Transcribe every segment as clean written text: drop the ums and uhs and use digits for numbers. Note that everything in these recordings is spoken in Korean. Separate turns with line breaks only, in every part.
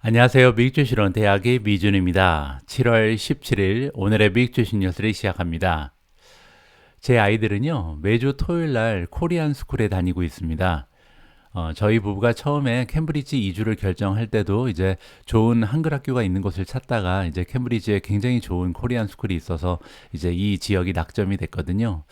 안녕하세요. 미국주식론 대학의 미준입니다. 7월 17일 오늘의 미국주식 뉴스를 시작합니다. 제 아이들은요, 매주 토요일 날 코리안 스쿨에 다니고 있습니다. 저희 부부가 처음에 캠브리지 이주를 결정할 때도 이제 좋은 한글 학교가 있는 곳을 찾다가 이제 캠브리지에 굉장히 좋은 코리안 스쿨이 있어서 이제 이 지역이 낙점이 됐거든요.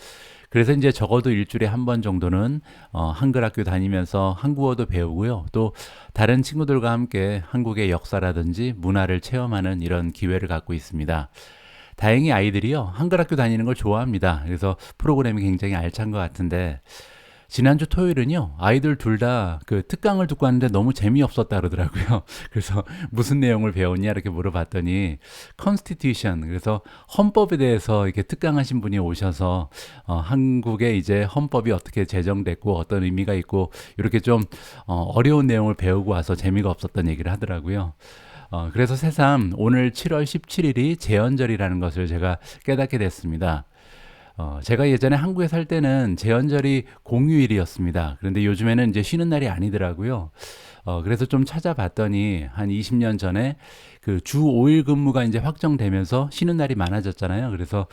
그래서 이제 적어도 일주일에 한 번 정도는 한글 학교 다니면서 한국어도 배우고요. 또 다른 친구들과 함께 한국의 역사라든지 문화를 체험하는 이런 기회를 갖고 있습니다. 다행히 아이들이요, 한글 학교 다니는 걸 좋아합니다. 그래서 프로그램이 굉장히 알찬 것 같은데, 지난주 토요일은요, 아이들 둘 다 그 특강을 듣고 왔는데 너무 재미없었다 그러더라고요. 그래서 무슨 내용을 배웠냐 이렇게 물어봤더니, 컨스티튜션, 그래서 헌법에 대해서 이렇게 특강하신 분이 오셔서, 한국의 이제 헌법이 어떻게 제정됐고 어떤 의미가 있고, 이렇게 좀, 어려운 내용을 배우고 와서 재미가 없었던 얘기를 하더라고요. 그래서 새삼 오늘 7월 17일이 제헌절이라는 것을 제가 깨닫게 됐습니다. 제가 예전에 한국에 살 때는 제헌절이 공휴일이었습니다. 그런데 요즘에는 이제 쉬는 날이 아니더라고요. 그래서 좀 찾아봤더니 한 20년 전에 그 주 5일 근무가 이제 확정되면서 쉬는 날이 많아졌잖아요. 그래서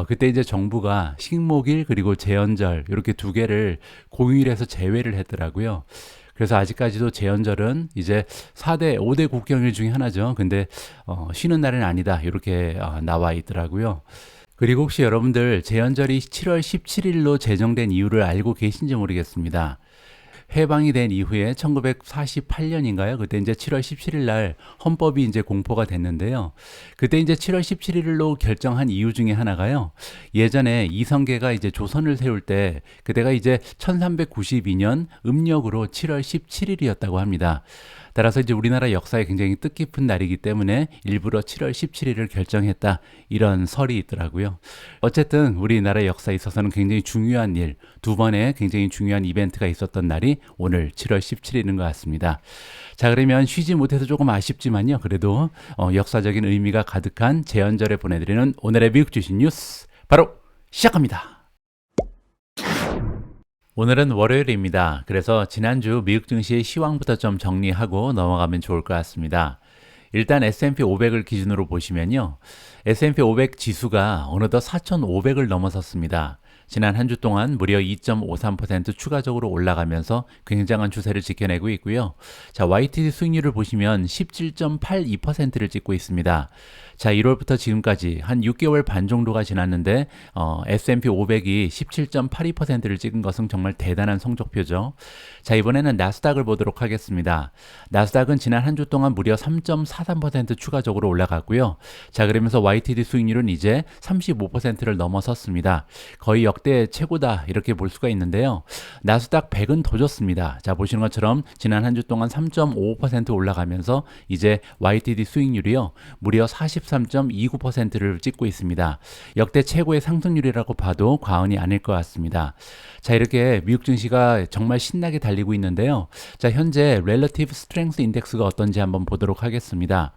그때 이제 정부가 식목일 그리고 제헌절 이렇게 두 개를 공휴일에서 제외를 했더라고요. 그래서 아직까지도 제헌절은 이제 4대, 5대 국경일 중에 하나죠. 근데 쉬는 날은 아니다. 이렇게 나와 있더라고요. 그리고 혹시 여러분들 제헌절이 7월 17일로 제정된 이유를 알고 계신지 모르겠습니다. 해방이 된 이후에 1948년인가요? 그때 이제 7월 17일 날 헌법이 이제 공포가 됐는데요. 그때 이제 7월 17일로 결정한 이유 중에 하나가요. 예전에 이성계가 이제 조선을 세울 때 그때가 이제 1392년 음력으로 7월 17일이었다고 합니다. 따라서 이제 우리나라 역사에 굉장히 뜻깊은 날이기 때문에 일부러 7월 17일을 결정했다. 이런 설이 있더라고요. 어쨌든 우리나라 역사에 있어서는 굉장히 중요한 일, 두 번의 굉장히 중요한 이벤트가 있었던 날이 오늘 7월 17일인 것 같습니다. 자, 그러면 쉬지 못해서 조금 아쉽지만요. 그래도 역사적인 의미가 가득한 제헌절에 보내드리는 오늘의 미국 주식 뉴스 바로 시작합니다. 오늘은 월요일입니다. 그래서 지난주 미국 증시의 시황부터 좀 정리하고 넘어가면 좋을 것 같습니다. 일단 S&P 500을 기준으로 보시면요. S&P 500 지수가 어느덧 4,500을 넘어섰습니다. 지난 한 주 동안 무려 2.53% 추가적으로 올라가면서 굉장한 추세를 지켜내고 있고요. 자, YTD 수익률을 보시면 17.82%를 찍고 있습니다. 자, 1월부터 지금까지 한 6개월 반 정도가 지났는데 S&P 500이 17.82%를 찍은 것은 정말 대단한 성적표죠. 자, 이번에는 나스닥을 보도록 하겠습니다. 나스닥은 지난 한 주 동안 무려 3.43% 추가적으로 올라갔고요. 자, 그러면서 YTD 수익률은 이제 35%를 넘어섰습니다. 거의 역대 최고다 이렇게 볼 수가 있는데요. 나스닥 100은 더 좋습니다. 자, 보시는 것처럼 지난 한 주 동안 3.55% 올라가면서 이제 YTD 수익률이요. 무려 43.29%를 찍고 있습니다. 역대 최고의 상승률이라고 봐도 과언이 아닐 것 같습니다. 자, 이렇게 미국 증시가 정말 신나게 달리고 있는데요. 자, 현재 Relative Strength Index가 어떤지 한번 보도록 하겠습니다.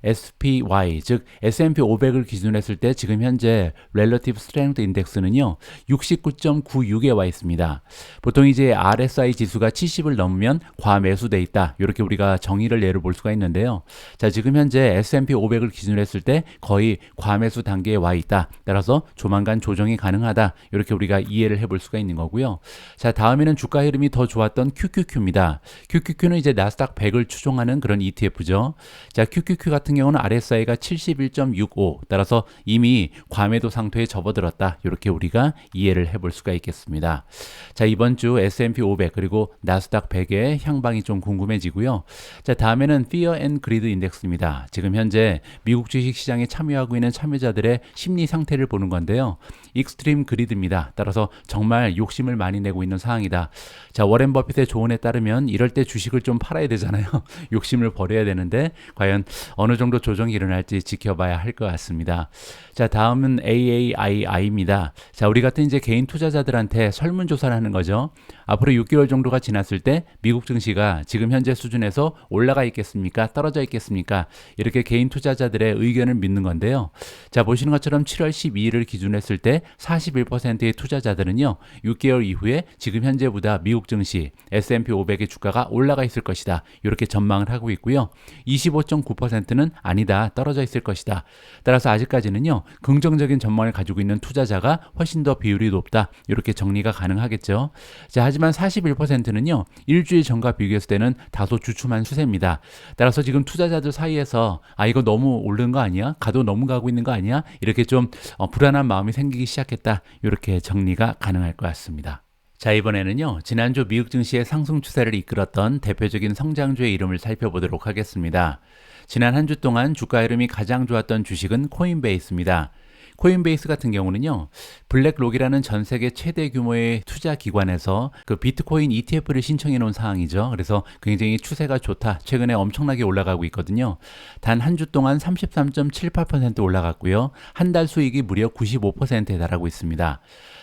SPY, 즉 S&P 500을 기준으로 했을 때 지금 현재 Relative Strength Index는요 69.96에 와 있습니다. 보통 이제 RSI 지수가 70을 넘으면 과매수돼 있다. 이렇게 우리가 정의를 예로 볼 수가 있는데요. 자, 지금 현재 S&P 500을 기준으로 했을 때 거의 과매수 단계에 와 있다. 따라서 조만간 조정이 가능하다. 이렇게 우리가 이해를 해볼 수가 있는 거고요. 자, 다음에는 주가 흐름이 더 좋았던 QQQ입니다. QQQ는 이제 나스닥 100을 추종하는 그런 ETF죠. 자, QQQ 같은 경우는 RSI가 71.65 따라서 이미 과매도 상태에 접어들었다. 이렇게 우리가 이해를 해볼 수가 있겠습니다. 자, 이번 주 S&P 500 그리고 나스닥 100의 향방이 좀 궁금해지고요. 자, 다음에는 Fear and Greed 인덱스입니다. 지금 현재 미국 주식 시장에 참여하고 있는 참여자들의 심리 상태를 보는 건데요. 익스트림 그리드입니다. 따라서 정말 욕심을 많이 내고 있는 상황이다. 자, 워렌 버핏의 조언에 따르면 이럴 때 주식을 좀 팔아야 되잖아요. 욕심을 버려야 되는데 과연 어느 정도 조정이 일어날지 지켜봐야 할 것 같습니다. 자, 다음은 AAII입니다. 자, 우리 같은 이제 개인 투자자들한테 설문조사를 하는 거죠. 앞으로 6개월 정도가 지났을 때 미국 증시가 지금 현재 수준에서 올라가 있겠습니까? 떨어져 있겠습니까? 이렇게 개인 투자자들의 의견을 믿는 건데요. 자, 보시는 것처럼 7월 12일을 기준으로 했을 때 41%의 투자자들은요, 6개월 이후에 지금 현재보다 미국 증시 S&P 500의 주가가 올라가 있을 것이다, 이렇게 전망을 하고 있고요. 25.9%는 아니다, 떨어져 있을 것이다. 따라서 아직까지는요, 긍정적인 전망을 가지고 있는 투자자가 훨씬 더 비율이 높다, 이렇게 정리가 가능하겠죠. 자, 하지만 41%는요, 일주일 전과 비교했을 때는 다소 주춤한 추세입니다. 따라서 지금 투자자들 사이에서 이거 너무 오른 거 아니야? 가도 너무 가고 있는 거 아니야? 이렇게 좀 불안한 마음이 생기기 시작했다, 이렇게 정리가 가능할 것 같습니다. 자, 이번에는요, 지난주 미국 증시의 상승 추세를 이끌었던 대표적인 성장주의 이름을 살펴보도록 하겠습니다. 지난 한 주 동안 주가 흐름이 가장 좋았던 주식은 코인베이스입니다. 코인베이스 같은 경우는요, 블랙록이라는 전 세계 최대 규모의 투자 기관에서 그 비트코인 ETF를 신청해 놓은 상황이죠. 그래서 굉장히 추세가 좋다, 최근에 엄청나게 올라가고 있거든요. 단 한 주 동안 33.78% 올라갔고요. 한 달 수익이 무려 95%에 달하고 있습니다.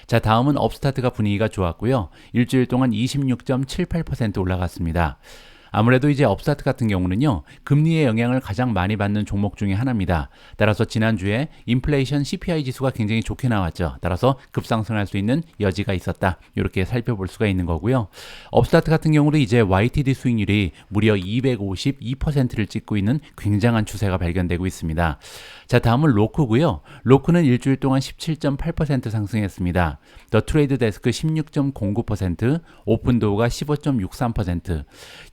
자, 다음은 업스타트가 분위기가 좋았고요. 일주일 동안 26.78% 올라갔습니다. 아무래도 이제 업스타트 같은 경우는요, 금리의 영향을 가장 많이 받는 종목 중에 하나입니다. 따라서 지난주에 인플레이션 CPI 지수가 굉장히 좋게 나왔죠. 따라서 급상승할 수 있는 여지가 있었다, 이렇게 살펴볼 수가 있는 거고요. 업스타트 같은 경우도 이제 YTD 수익률이 무려 252%를 찍고 있는 굉장한 추세가 발견되고 있습니다. 자, 다음은 로크고요. 로크는 일주일 동안 17.8% 상승했습니다. 더 트레이드 데스크 16.09%, 오픈도어가 15.63%.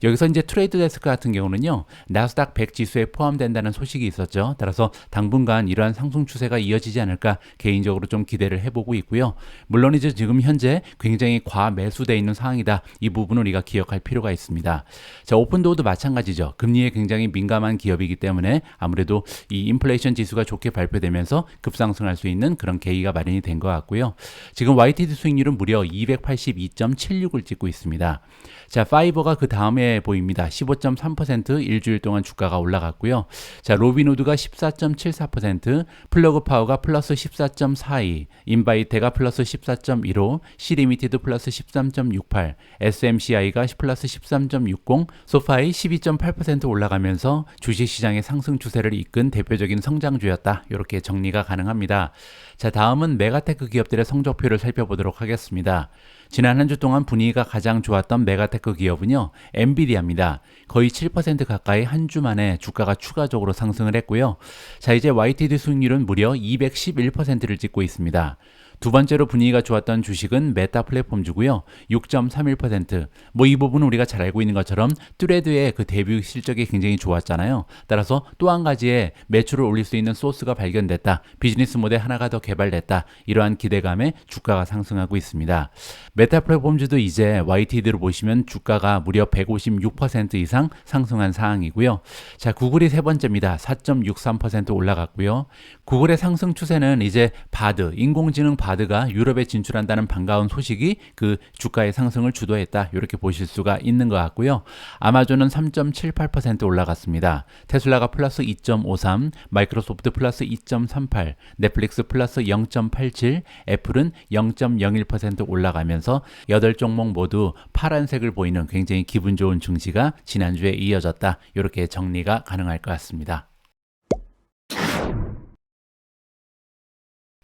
여기서 이제 트레이드 데스크 같은 경우는요, 나스닥 100 지수에 포함된다는 소식이 있었죠. 따라서 당분간 이러한 상승 추세가 이어지지 않을까 개인적으로 좀 기대를 해보고 있고요. 물론 이제 지금 현재 굉장히 과매수되어 있는 상황이다, 이 부분을 우리가 기억할 필요가 있습니다. 자, 오픈도어도 마찬가지죠. 금리에 굉장히 민감한 기업이기 때문에 아무래도 이 인플레이션 지수가 좋게 발표되면서 급상승할 수 있는 그런 계기가 마련이 된 것 같고요. 지금 YTD 수익률은 무려 282.76을 찍고 있습니다. 자, 파이버가 그 다음에 보입니다. 15.3% 일주일 동안 주가가 올라갔고요. 자, 로비노드가 14.74%, 플러그 파워가 플러스 14.42, 인바이테가 플러스 14.15, 시리미티드 플러스 13.68, SMCI가 플러스 13.60, 소파이 12.8% 올라가면서 주식시장의 상승 추세를 이끈 대표적인 성장주였다, 이렇게 정리가 가능합니다. 자, 다음은 메가테크 기업들의 성적표를 살펴보도록 하겠습니다. 지난 한 주 동안 분위기가 가장 좋았던 메가테크 기업은요, 엔비디아입니다. 거의 7% 가까이 한 주 만에 주가가 추가적으로 상승을 했고요. 자, 이제 YTD 수익률은 무려 211%를 찍고 있습니다. 두 번째로 분위기가 좋았던 주식은 메타 플랫폼주고요. 6.31%. 이 부분은 우리가 잘 알고 있는 것처럼 뚜레드의 그 데뷔 실적이 굉장히 좋았잖아요. 따라서 또 한 가지의 매출을 올릴 수 있는 소스가 발견됐다, 비즈니스 모델 하나가 더 개발됐다, 이러한 기대감에 주가가 상승하고 있습니다. 메타 플랫폼주도 이제 YTD로 보시면 주가가 무려 156% 이상 상승한 상황이고요. 자, 구글이 세 번째입니다. 4.63% 올라갔고요. 구글의 상승 추세는 이제 바드, 인공지능 바드가 유럽에 진출한다는 반가운 소식이 그 주가의 상승을 주도했다, 이렇게 보실 수가 있는 것 같고요. 아마존은 3.78% 올라갔습니다. 테슬라가 플러스 2.53, 마이크로소프트 플러스 2.38, 넷플릭스 플러스 0.87, 애플은 0.01% 올라가면서 8종목 모두 파란색을 보이는 굉장히 기분 좋은 증시가 지난주에 이어졌다, 이렇게 정리가 가능할 것 같습니다.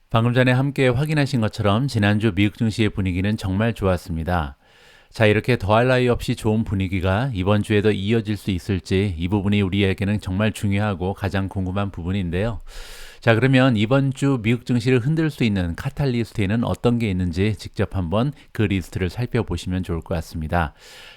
방금 전에 함께 확인하신 것처럼 지난주 미국 증시의 분위기는 정말 좋았습니다. 자, 이렇게 더할 나위 없이 좋은 분위기가 이번 주에도 이어질 수 있을지, 이 부분이 우리에게는 정말 중요하고 가장 궁금한 부분인데요. 자, 그러면 이번 주 미국 증시를 흔들 수 있는 카탈리스트에는 어떤 게 있는지 직접 한번 그 리스트를 살펴보시면 좋을 것 같습니다.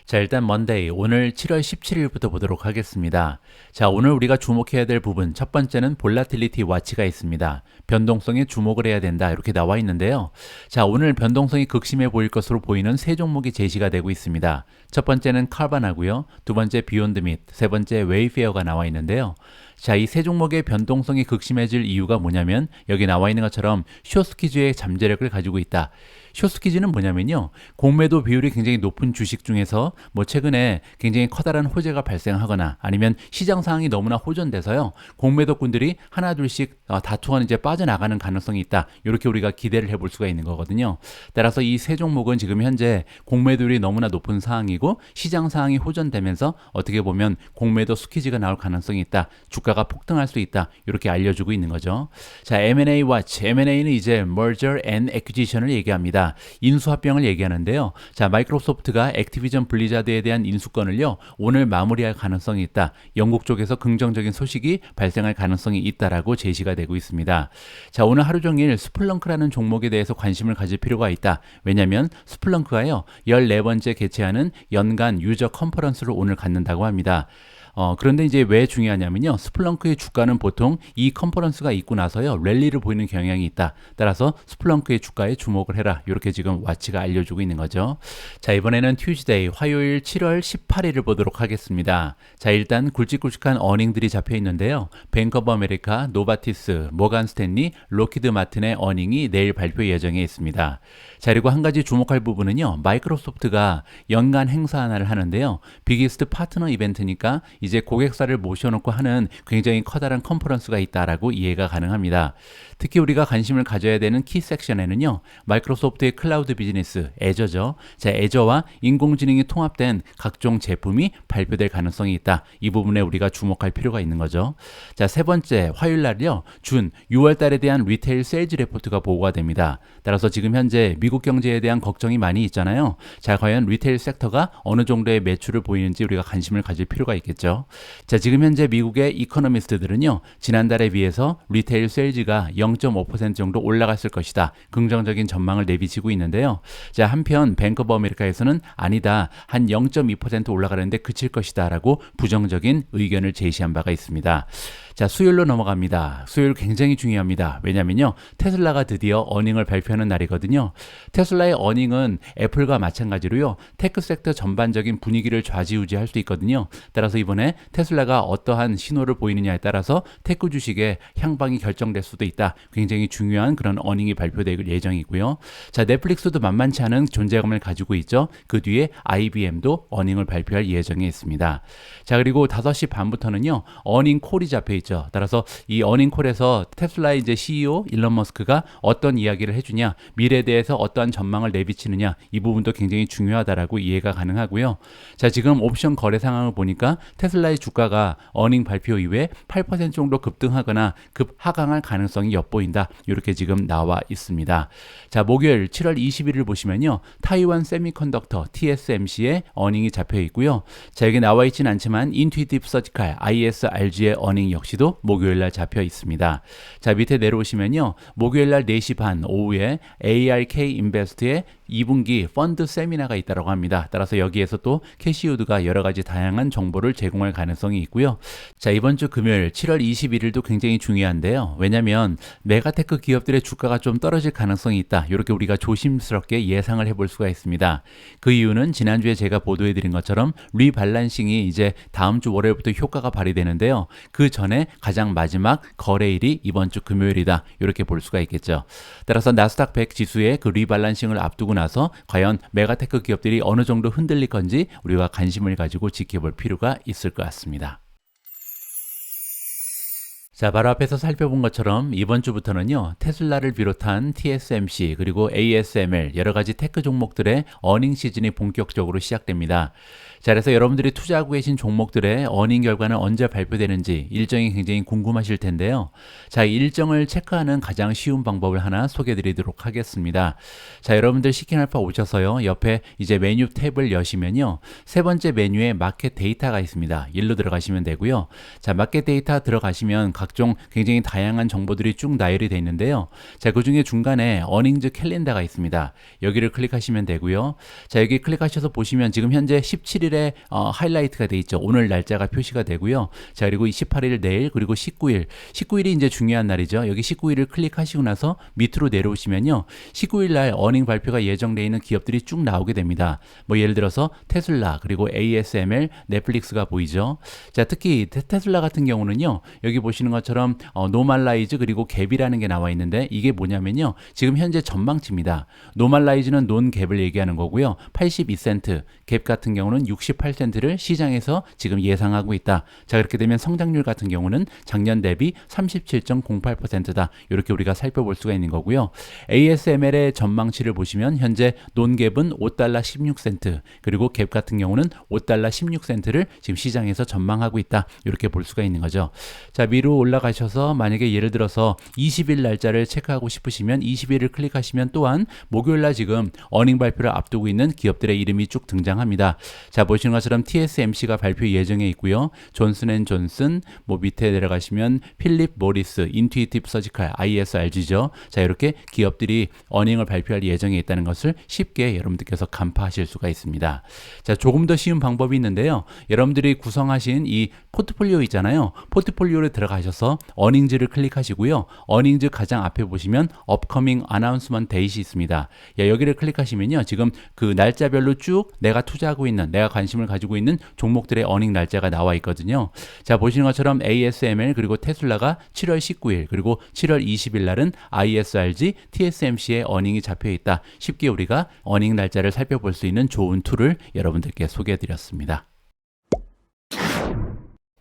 자, 일단 먼데이, 오늘 7월 17일부터 보도록 하겠습니다. 자, 오늘 우리가 주목해야 될 부분, 첫 번째는 볼라틸리티 와치가 있습니다. 변동성에 주목을 해야 된다, 이렇게 나와 있는데요. 자, 오늘 변동성이 극심해 보일 것으로 보이는 세 종목이 제시가 되고 있습니다. 첫 번째는 카바나고요. 두 번째 비욘드 밋, 세 번째 웨이페어가 나와 있는데요. 자, 이 세 종목의 변동성이 극심해질 이유가 뭐냐면 여기 나와 있는 것처럼 숏스퀴즈의 잠재력을 가지고 있다. 숏스퀴즈는 뭐냐면요, 공매도 비율이 굉장히 높은 주식 중에서 뭐 최근에 굉장히 커다란 호재가 발생하거나 아니면 시장 상황이 너무나 호전돼서요, 공매도꾼들이 하나 둘씩 다투어는 이제 빠져나가는 가능성이 있다. 이렇게 우리가 기대를 해볼 수가 있는 거거든요. 따라서 이 세 종목은 지금 현재 공매도율이 너무나 높은 상황이고 시장 상황이 호전되면서 어떻게 보면 공매도 스퀴즈가 나올 가능성이 있다. 주가가 폭등할 수 있다. 이렇게 알려주고 있는 거죠. 자, M&A Watch. M&A는 이제 Merger and Acquisition을 얘기합니다. 인수합병을 얘기하는데요. 자, 마이크로소프트가 액티비전 블리자드에 대한 인수권을요, 오늘 마무리할 가능성이 있다. 영국 쪽에서 긍정적인 소식이 발생할 가능성이 있다라고 제시가 되고 있습니다. 자, 오늘 하루 종일 스플렁크라는 종목에 대해서 관심을 가질 필요가 있다. 왜냐하면 스플렁크가요, 14번째 개최하는 연간 유저 컨퍼런스를 오늘 갖는다고 합니다. 그런데 이제 왜 중요하냐면요, 스플렁크의 주가는 보통 이 컨퍼런스가 있고 나서요, 랠리를 보이는 경향이 있다. 따라서 스플렁크의 주가에 주목을 해라. 이렇게 지금 와치가 알려주고 있는 거죠. 자, 이번에는 튜즈데이 화요일 7월 18일을 보도록 하겠습니다. 자, 일단 굵직굵직한 어닝들이 잡혀 있는데요. 뱅크 오브 아메리카, 노바티스, 모간 스탠리, 로키드 마틴의 어닝이 내일 발표 예정에 있습니다. 자, 그리고 한 가지 주목할 부분은요, 마이크로소프트가 연간 행사 하나를 하는데요. 비기스트 파트너 이벤트니까 이제 고객사를 모셔놓고 하는 굉장히 커다란 컨퍼런스가 있다라고 이해가 가능합니다. 특히 우리가 관심을 가져야 되는 키 섹션에는요, 마이크로소프트의 클라우드 비즈니스, 애저죠. 자, 애저와 인공지능이 통합된 각종 제품이 발표될 가능성이 있다. 이 부분에 우리가 주목할 필요가 있는 거죠. 자, 세 번째, 화요일 날이요, 준 6월 달에 대한 리테일 세일즈 레포트가 보고가 됩니다. 따라서 지금 현재 미국 경제에 대한 걱정이 많이 있잖아요. 자, 과연 리테일 섹터가 어느 정도의 매출을 보이는지 우리가 관심을 가질 필요가 있겠죠. 자, 지금 현재 미국의 이코노미스트들은요, 지난달에 비해서 리테일 세일즈가 0.5% 정도 올라갔을 것이다. 긍정적인 전망을 내비치고 있는데요. 자, 한편 뱅크 오브 아메리카에서는 아니다, 한 0.2% 올라가는데 그칠 것이다 라고 부정적인 의견을 제시한 바가 있습니다. 자, 수요일로 넘어갑니다. 수요일 굉장히 중요합니다. 왜냐면요, 테슬라가 드디어 어닝을 발표하는 날이거든요. 테슬라의 어닝은 애플과 마찬가지로요, 테크 섹터 전반적인 분위기를 좌지우지할 수 있거든요. 따라서 이번에 테슬라가 어떠한 신호를 보이느냐에 따라서 테크 주식의 향방이 결정될 수도 있다. 굉장히 중요한 그런 어닝이 발표될 예정이고요. 자, 넷플릭스도 만만치 않은 존재감을 가지고 있죠. 그 뒤에 IBM도 어닝을 발표할 예정에 있습니다. 자, 그리고 5시 반부터는요, 어닝 콜이 잡혀 있죠. 따라서 이 어닝콜에서 테슬라의 이제 CEO 일론 머스크가 어떤 이야기를 해주냐, 미래에 대해서 어떠한 전망을 내비치느냐, 이 부분도 굉장히 중요하다라고 이해가 가능하고요. 자, 지금 옵션 거래 상황을 보니까 테슬라의 주가가 어닝 발표 이후에 8% 정도 급등하거나 급하강할 가능성이 엿보인다. 이렇게 지금 나와 있습니다. 자, 목요일 7월 20일을 보시면요, 타이완 세미컨덕터 TSMC의 어닝이 잡혀 있고요. 자, 여기 나와 있진 않지만 인투이티브 서지칼 ISRG의 어닝 역시 도 목요일날 잡혀 있습니다. 자, 밑에 내려오시면요, 목요일날 4시 반 오후에 ARK 인베스트의 2분기 펀드 세미나가 있다고 합니다. 따라서 여기에서 또 캐시우드가 여러 가지 다양한 정보를 제공할 가능성이 있고요. 자, 이번 주 금요일 7월 21일도 굉장히 중요한데요. 왜냐하면 메가테크 기업들의 주가가 좀 떨어질 가능성이 있다. 이렇게 우리가 조심스럽게 예상을 해볼 수가 있습니다. 그 이유는 지난주에 제가 보도해드린 것처럼 리밸런싱이 이제 다음 주 월요일부터 효과가 발휘되는데요. 그 전에 가장 마지막 거래일이 이번 주 금요일이다. 이렇게 볼 수가 있겠죠. 따라서 나스닥 100 지수의 그 리밸런싱을 앞두고 나서 과연 메가테크 기업들이 어느 정도 흔들릴 건지 우리가 관심을 가지고 지켜볼 필요가 있을 것 같습니다. 자, 바로 앞에서 살펴본 것처럼 이번 주부터는요, 테슬라를 비롯한 TSMC 그리고 ASML 여러 가지 테크 종목들의 어닝 시즌이 본격적으로 시작됩니다. 자, 그래서 여러분들이 투자하고 계신 종목들의 어닝 결과는 언제 발표되는지 일정이 굉장히 궁금하실 텐데요. 자, 일정을 체크하는 가장 쉬운 방법을 하나 소개해드리도록 하겠습니다. 자, 여러분들 시킨알파 오셔서요, 옆에 이제 메뉴 탭을 여시면요, 세 번째 메뉴에 마켓 데이터가 있습니다. 일로 들어가시면 되고요. 자, 마켓 데이터 들어가시면 각종 굉장히 다양한 정보들이 쭉 나열이 되어 있는데요. 자, 그 중에 중간에 어닝즈 캘린더가 있습니다. 여기를 클릭하시면 되고요. 자, 여기 클릭하셔서 보시면 지금 현재 17일에 하이라이트가 되어 있죠. 오늘 날짜가 표시가 되고요. 자, 그리고 28일 내일, 그리고 19일이 이제 중요한 날이죠. 여기 19일을 클릭하시고 나서 밑으로 내려오시면요. 19일 날 어닝 발표가 예정되어 있는 기업들이 쭉 나오게 됩니다. 뭐 예를 들어서 테슬라, 그리고 ASML, 넷플릭스가 보이죠. 자, 특히 테슬라 같은 경우는요. 여기 보시는 것처럼 노멀라이즈 그리고 갭이라는 게 나와 있는데 이게 뭐냐면요. 지금 현재 전망치입니다. 노멀라이즈는 논갭을 얘기하는 거고요. 82센트, 갭 같은 경우는 68센트를 시장에서 지금 예상하고 있다. 자, 그렇게 되면 성장률 같은 경우는 작년 대비 37.08%다. 이렇게 우리가 살펴볼 수가 있는 거고요. ASML의 전망치를 보시면 현재 논갭은 5달러 16센트, 그리고 갭 같은 경우는 5달러 16센트를 지금 시장에서 전망하고 있다. 이렇게 볼 수가 있는 거죠. 자, 위로 올라가셔서 만약에 예를 들어서 20일 날짜를 체크하고 싶으시면 20일을 클릭하시면 또한 목요일 날 지금 어닝 발표를 앞두고 있는 기업들의 이름이 쭉 등장합니다. 자, 보시는 것처럼 TSMC가 발표 예정에 있고요. 존슨앤존슨, 뭐 밑에 내려가시면 필립 모리스, 인투이티브 서지컬, ISRG죠. 자, 이렇게 기업들이 어닝을 발표할 예정에 있다는 것을 쉽게 여러분들께서 간파하실 수가 있습니다. 자, 조금 더 쉬운 방법이 있는데요. 여러분들이 구성하신 이 포트폴리오 있잖아요. 포트폴리오를 들어가셔서 어닝즈를 클릭하시고요. 어닝즈 가장 앞에 보시면 업커밍 어나운스먼트 데이시 있습니다. 여기를 클릭하시면요. 지금 그 날짜별로 쭉 내가 투자하고 있는, 내가 관심을 가지고 있는 종목들의 어닝 날짜가 나와 있거든요. 자, 보시는 것처럼 ASML 그리고 테슬라가 7월 19일 그리고 7월 20일 날은 ISRG, TSMC의 어닝이 잡혀 있다. 쉽게 우리가 어닝 날짜를 살펴볼 수 있는 좋은 툴을 여러분들께 소개해 드렸습니다.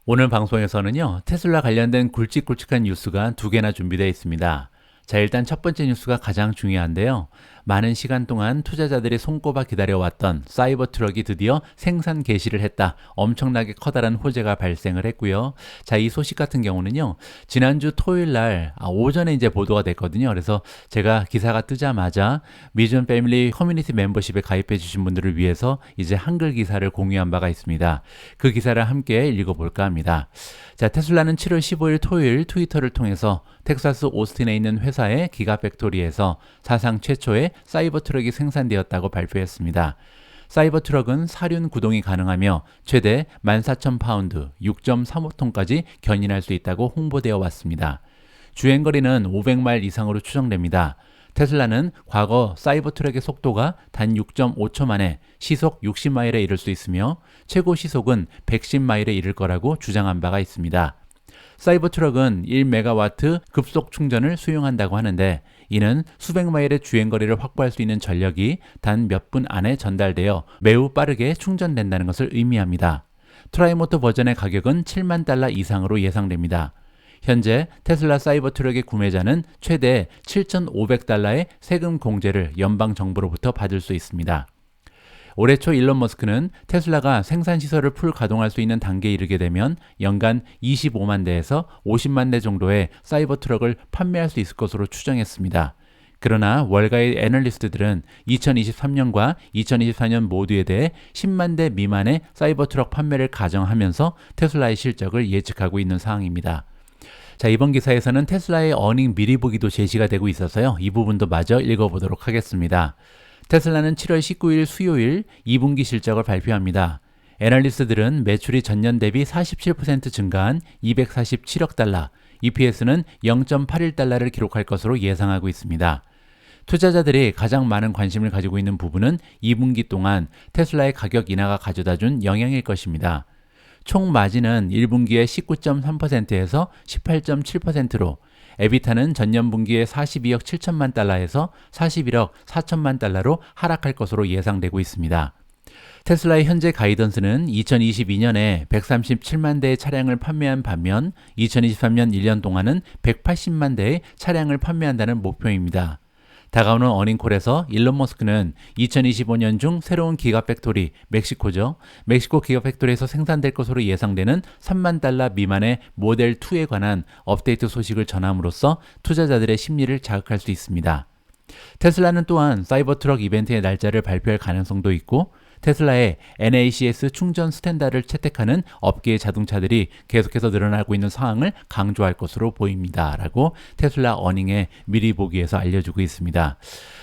오늘 방송에서는요, 테슬라 관련된 굵직굵직한 뉴스가 두 개나 준비되어 있습니다. 자, 일단 첫 번째 뉴스가 가장 중요한데요. 많은 시간 동안 투자자들이 손꼽아 기다려왔던 사이버 트럭이 드디어 생산 개시를 했다. 엄청나게 커다란 호재가 발생을 했고요. 자, 이 소식 같은 경우는요. 지난주 토요일 날 오전에 이제 보도가 됐거든요. 그래서 제가 기사가 뜨자마자 미전 패밀리 커뮤니티 멤버십에 가입해 주신 분들을 위해서 이제 한글 기사를 공유한 바가 있습니다. 그 기사를 함께 읽어볼까 합니다. 자, 테슬라는 7월 15일 토요일 트위터를 통해서 텍사스 오스틴에 있는 회사의 기가팩토리에서 사상 최초의 사이버 트럭이 생산되었다고 발표했습니다. 사이버 트럭은 사륜 구동이 가능하며 최대 14,000파운드, 6.35톤까지 견인할 수 있다고 홍보되어 왔습니다. 주행거리는 500마일 이상으로 추정됩니다. 테슬라는 과거 사이버 트럭의 속도가 단 6.5초 만에 시속 60마일에 이를 수 있으며 최고 시속은 110마일에 이를 거라고 주장한 바가 있습니다. 사이버 트럭은 1메가와트 급속 충전을 수용한다고 하는데 이는 수백 마일의 주행거리를 확보할 수 있는 전력이 단 몇 분 안에 전달되어 매우 빠르게 충전된다는 것을 의미합니다. 트라이모터 버전의 가격은 7만 달러 이상으로 예상됩니다. 현재 테슬라 사이버 트럭의 구매자는 최대 7,500달러의 세금 공제를 연방 정부로부터 받을 수 있습니다. 올해 초 일론 머스크는 테슬라가 생산시설을 풀 가동할 수 있는 단계에 이르게 되면 연간 25만 대에서 50만 대 정도의 사이버 트럭을 판매할 수 있을 것으로 추정했습니다. 그러나 월가의 애널리스트들은 2023년과 2024년 모두에 대해 10만 대 미만의 사이버 트럭 판매를 가정하면서 테슬라의 실적을 예측하고 있는 상황입니다. 자, 이번 기사에서는 테슬라의 어닝 미리 보기도 제시가 되고 있어서요. 이 부분도 마저 읽어보도록 하겠습니다. 테슬라는 7월 19일 수요일 2분기 실적을 발표합니다. 애널리스트들은 매출이 전년 대비 47% 증가한 247억 달러, EPS는 0.81달러를 기록할 것으로 예상하고 있습니다. 투자자들이 가장 많은 관심을 가지고 있는 부분은 2분기 동안 테슬라의 가격 인하가 가져다준 영향일 것입니다. 총 마진은 1분기에 19.3%에서 18.7%로 에비타는 전년 분기에 42억 7천만 달러에서 41억 4천만 달러로 하락할 것으로 예상되고 있습니다. 테슬라의 현재 가이던스는 2022년에 137만 대의 차량을 판매한 반면 2023년 1년 동안은 180만 대의 차량을 판매한다는 목표입니다. 다가오는 어닝콜에서 일론 머스크는 2025년 중 새로운 기가팩토리, 멕시코 기가팩토리에서 생산될 것으로 예상되는 3만 달러 미만의 모델 2에 관한 업데이트 소식을 전함으로써 투자자들의 심리를 자극할 수 있습니다. 테슬라는 또한 사이버 트럭 이벤트의 날짜를 발표할 가능성도 있고 테슬라의 NACS 충전 스탠다드를 채택하는 업계의 자동차들이 계속해서 늘어나고 있는 상황을 강조할 것으로 보입니다. 라고 테슬라 어닝의 미리 보기에서 알려주고 있습니다.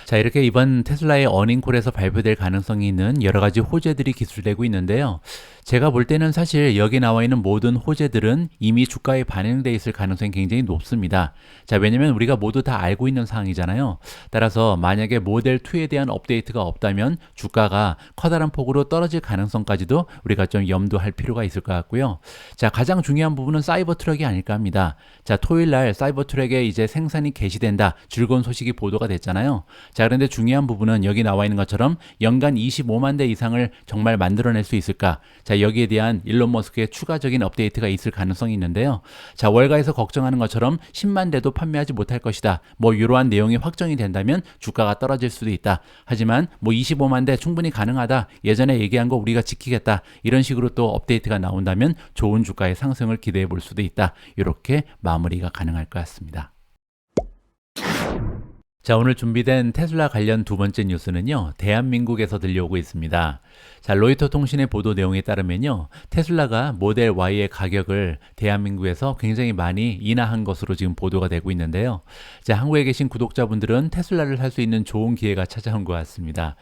자, 이렇게 이번 테슬라의 어닝콜에서 발표될 가능성이 있는 여러 가지 호재들이 기술되고 있는데요. 제가 볼 때는 사실 여기 나와 있는 모든 호재들은 이미 주가에 반영되어 있을 가능성이 굉장히 높습니다. 자, 왜냐면 우리가 모두 다 알고 있는 사항이잖아요. 따라서 만약에 모델 2에 대한 업데이트가 없다면 주가가 커다란 폭으로 떨어질 가능성까지도 우리가 좀 염두할 필요가 있을 것 같고요. 자, 가장 중요한 부분은 사이버 트럭이 아닐까 합니다. 자, 토요일 날 사이버 트럭에 이제 생산이 개시된다. 즐거운 소식이 보도가 됐잖아요. 자, 그런데 중요한 부분은 여기 나와 있는 것처럼 연간 25만 대 이상을 정말 만들어낼 수 있을까? 자, 여기에 대한 일론 머스크의 추가적인 업데이트가 있을 가능성이 있는데요. 자, 월가에서 걱정하는 것처럼 10만 대도 판매하지 못할 것이다. 뭐 이러한 내용이 확정이 된다면 주가가 떨어질 수도 있다. 하지만 뭐 25만 대 충분히 가능하다. 예전에 얘기한 거 우리가 지키겠다. 이런 식으로 또 업데이트가 나온다면 좋은 주가의 상승을 기대해 볼 수도 있다. 이렇게 마무리가 가능할 것 같습니다. 자, 오늘 준비된 테슬라 관련 두 번째 뉴스는요, 대한민국에서 들려오고 있습니다. 자, 로이터 통신의 보도 내용에 따르면요, 테슬라가 모델 Y의 가격을 대한민국에서 굉장히 많이 인하한 것으로 지금 보도가 되고 있는데요. 자, 한국에 계신 구독자분들은 테슬라를 살 수 있는 좋은 기회가 찾아온 것 같습니다.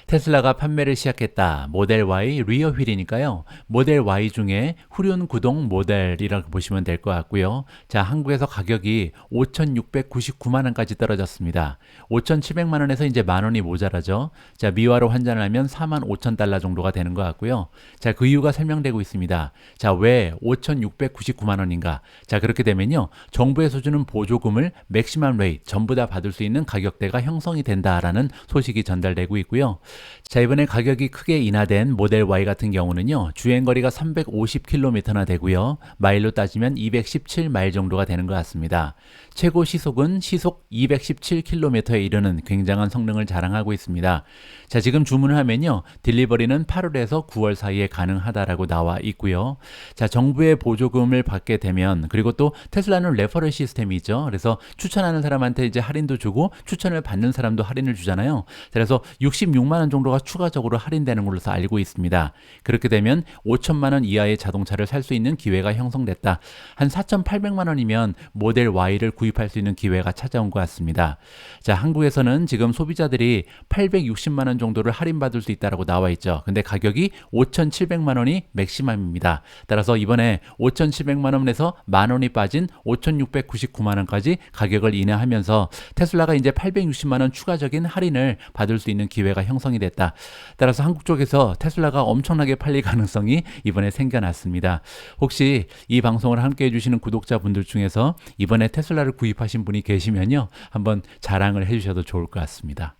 테슬라가 판매를 시작했다. 모델 Y 리어 휠이니까요. 모델 Y 중에 후륜 구동 모델이라고 보시면 될 것 같고요. 자, 한국에서 가격이 5,699만 원까지 떨어졌습니다. 5,700만 원에서 이제 만 원이 모자라죠. 자, 미화로 환산을 하면 45,000달러 정도가 되는 것 같고요. 자, 그 이유가 설명되고 있습니다. 자, 왜 5,699만 원인가? 자, 그렇게 되면요, 정부에서 주는 보조금을 맥시멈 레이트 전부 다 받을 수 있는 가격대가 형성이 된다라는 소식이 전달되고 있고요. 자, 이번에 가격이 크게 인하된 모델 Y 같은 경우는요, 주행거리가 350km나 되고요, 마일로 따지면 217마일 정도가 되는 것 같습니다. 최고 시속은 시속 217km에 이르는 굉장한 성능을 자랑하고 있습니다. 자, 지금 주문을 하면요, 딜리버리는 8월에서 9월 사이에 가능하다라고 나와 있고요. 자, 정부의 보조금을 받게 되면, 그리고 또 테슬라는 레퍼럴 시스템이 있죠. 그래서 추천하는 사람한테 이제 할인도 주고 추천을 받는 사람도 할인을 주잖아요. 그래서 66만 원 정도가 추가적으로 할인되는 걸로서 알고 있습니다. 그렇게 되면 5천만 원 이하의 자동차를 살 수 있는 기회가 형성됐다. 한 4,800만 원이면 모델 Y를 구입할 수 있는 기회가 찾아온 것 같습니다. 자, 한국에서는 지금 소비자들이 860만 원 정도를 할인받을 수 있다고 나와 있죠. 근데 가격이 5,700만 원이 맥시멈입니다. 따라서 이번에 5,700만 원에서 만 원이 빠진 5,699만 원까지 가격을 인하하면서 테슬라가 이제 860만 원 추가적인 할인을 받을 수 있는 기회가 형성이 됐다. 따라서 한국 쪽에서 테슬라가 엄청나게 팔릴 가능성이 이번에 생겨났습니다. 혹시 이 방송을 함께 해주시는 구독자분들 중에서 이번에 테슬라를 구입하신 분이 계시면요, 한번 자랑을 해주셔도 좋을 것 같습니다.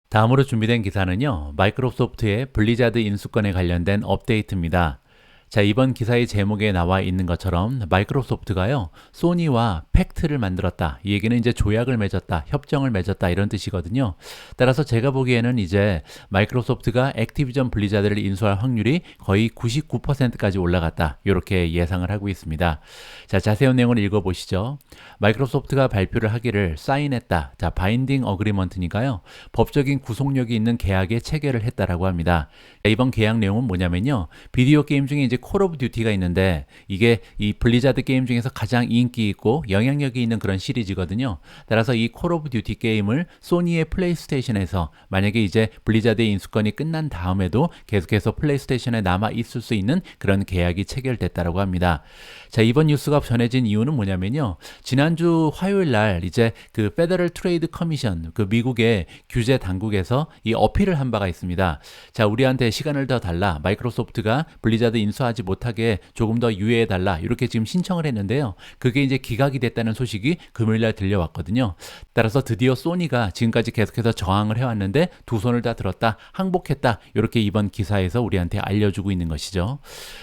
다음으로 준비된 기사는요, 마이크로소프트의 블리자드 인수권에 관련된 업데이트입니다. 자, 이번 기사의 제목에 나와 있는 것처럼 마이크로소프트가요, 소니와 팩트를 만들었다. 이 얘기는 이제 조약을 맺었다, 협정을 맺었다, 이런 뜻이거든요. 따라서 제가 보기에는 이제 마이크로소프트가 액티비전 블리자드를 인수할 확률이 거의 99%까지 올라갔다, 이렇게 예상을 하고 있습니다. 자, 자세한 내용을 읽어보시죠. 마이크로소프트가 발표를 하기를 사인했다. 자, 바인딩 어그리먼트니까요, 법적인 구속력이 있는 계약에 체결을 했다라고 합니다. 자, 이번 계약 내용은 뭐냐면요, 비디오 게임 중에 이제 콜 오브 듀티가 있는데, 이게 이 블리자드 게임 중에서 가장 인기 있고 영향력이 있는 그런 시리즈거든요. 따라서 이 콜 오브 듀티 게임을 소니의 플레이스테이션에서 만약에 이제 블리자드의 인수권이 끝난 다음에도 계속해서 플레이스테이션에 남아 있을 수 있는 그런 계약이 체결됐다라고 합니다. 자, 이번 뉴스가 전해진 이유는 뭐냐면요, 지난주 화요일 날 이제 그 페더럴 트레이드 커미션, 그 미국의 규제 당국에서 이 어필을 한 바가 있습니다. 자, 우리한테 시간을 더 달라, 마이크로소프트가 블리자드 인수하지 못하게 조금 더 유예해 달라, 이렇게 지금 신청을 했는데요, 그게 이제 기각이 됐다는 소식이 금요일날 들려왔거든요. 따라서 드디어 소니가 지금까지 계속해서 저항을 해왔는데 두 손을 다 들었다, 항복했다, 이렇게 이번 기사에서 우리한테 알려주고 있는 것이죠.